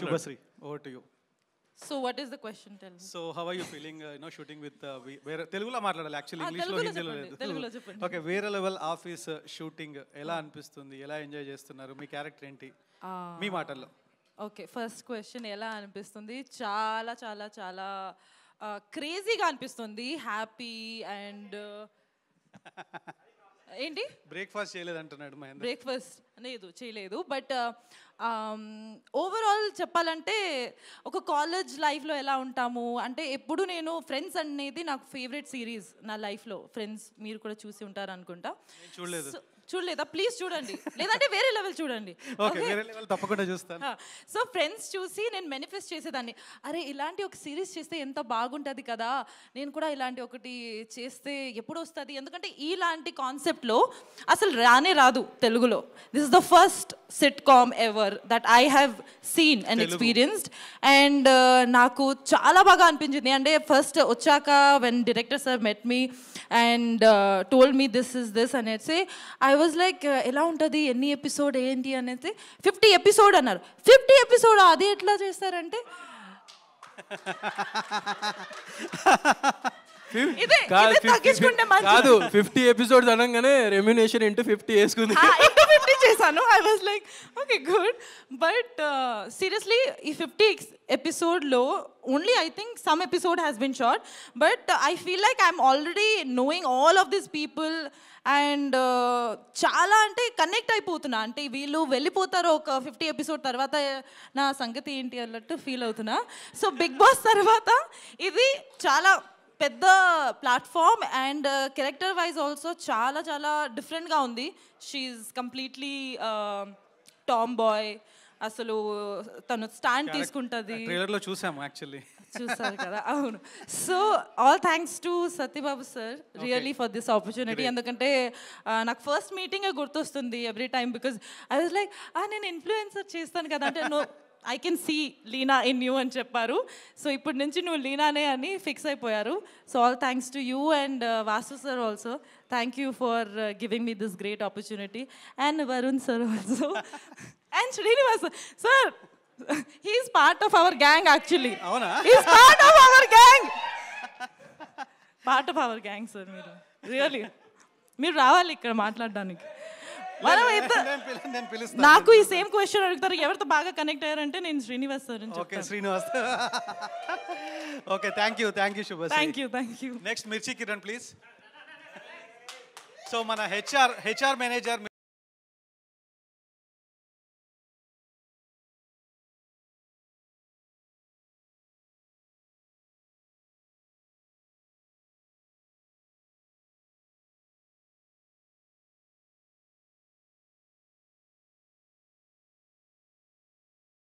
Shubhasri, over to you. So what is the question? Tell me. So how are you feeling, shooting with వేరే తెలుగులో మాట్లాడాలి actually ఇంగ్లీష్లో హిందీలో లేదు. తెలుగులో చెప్పండి. ఓకే, వేరే లెవెల్ ఆఫీస్ షూటింగ్ ఎలా అనిపిస్తుంది, ఎలా ఎంజాయ్ చేస్తున్నారు, మీ క్యారెక్టర్ ఏంటి మీ మాటల్లో? ఓకే, ఫస్ట్ క్వశ్చన్ ఎలా అనిపిస్తుంది? చాలా చాలా చాలా క్రేజీగా అనిపిస్తుంది, హ్యాపీ అండ్ ఏంటి బ్రేక్ఫాస్ట్ చేయలేదు అంటున్నాడు మహేంద్ర. బ్రేక్ఫాస్ట్ లేదు చేయలేదు, బట్ ఓవరాల్ చెప్పాలంటే ఒక కాలేజ్ లైఫ్లో ఎలా ఉంటాము అంటే ఎప్పుడు నేను ఫ్రెండ్స్ అనేది నాకు ఫేవరెట్ సిరీస్ నా లైఫ్లో. ఫ్రెండ్స్ మీరు కూడా చూసి ఉంటారు అనుకుంటా. చూడలేదు. చూడలేదా? ప్లీజ్ చూడండి, లేదంటే వేరే లెవెల్ చూడండి. వేరే లెవెల్ తప్పకుండా చూస్తాను. సో ఫ్రెండ్స్ చూసి నేను మేనిఫెస్ట్ చేసేదాన్ని, అరే ఇలాంటి ఒక సిరీస్ చేస్తే ఎంత బాగుంటుంది కదా, నేను కూడా ఇలాంటి ఒకటి చేస్తే ఎప్పుడు వస్తుంది, ఎందుకంటే ఇలాంటి కాన్సెప్ట్లో అసలు రానే రాదు తెలుగులో. This is the first sitcom ever that I have seen and experienced. And నాకు చాలా బాగా అనిపించింది. అంటే ఫస్ట్ వచ్చాక when director sir met me and told me this is this అనేసి ఐ వాజ్ లైక్ ఎలా ఉంటుంది, ఎన్ని ఎపిసోడ్ ఏంటి అనేది. 50 ఎపిసోడ్ అన్నారు. 50 ఎపిసోడ్ అది ఎట్లా చేస్తారంటే కాదు 50 ఎపిసోడ్స్ అనగానే రెమ్యునేషన్ ఇంటూ 50 వేసుకుంది. ఇంటూ 50 చేశాను. I was like okay good. But seriously ఈ 50 ఎపిసోడ్లో only I think some episode has been short, but I feel like I'm already knowing all of this people and చాలా అంటే connect అయిపోతున్నా. అంటే వీళ్ళు వెళ్ళిపోతారు ఒక 50 ఎపిసోడ్ తర్వాత, నా సంగతి ఏంటి అన్నట్టు ఫీల్ అవుతున్నా. సో బిగ్ బాస్ తర్వాత ఇది చాలా పెద్ద platform and character wise also చాలా చాలా డిఫరెంట్గా ఉంది. షీఈ్ కంప్లీట్లీ టామ్ బాయ్, అసలు తను స్టాండ్ తీసుకుంటుంది. ట్రైలర్లో చూసాము యాక్చువల్లీ. చూసారు కదా, అవును. So all thanks to Satyababu sir really for this opportunity. ఎందుకంటే నాకు ఫస్ట్ మీటింగే గుర్తొస్తుంది every time, because I was like నేను ఇన్ఫ్లుయెన్సర్ చేస్తాను కదా అంటే నో ఐ కెన్ సీ లీనా ఇన్ యూ అని చెప్పారు. సో ఇప్పటి నుంచి నువ్వు లీనానే అని ఫిక్స్ అయిపోయారు. So all thanks to you and Vasu sir also. Thank you for giving me this great opportunity and Varun sir also and Srinivas sir. He is part of our gang actually. Avuna? He is part of our gang. Part of our gang sir. మీరు రావాలి ఇక్కడ మాట్లాడడానికి. నాకు ఈ same question అడుగుతారు, ఎవరితో బాగా connect అయ్యారంటే నేను శ్రీనివాస్ సార్ అని చెప్తాను. Srinivas. Okay, thank you Subhashree. Thank you. Next మిర్చి కిరణ్ ప్లీజ్. సో మన హెచ్ఆర్ మేనేజర్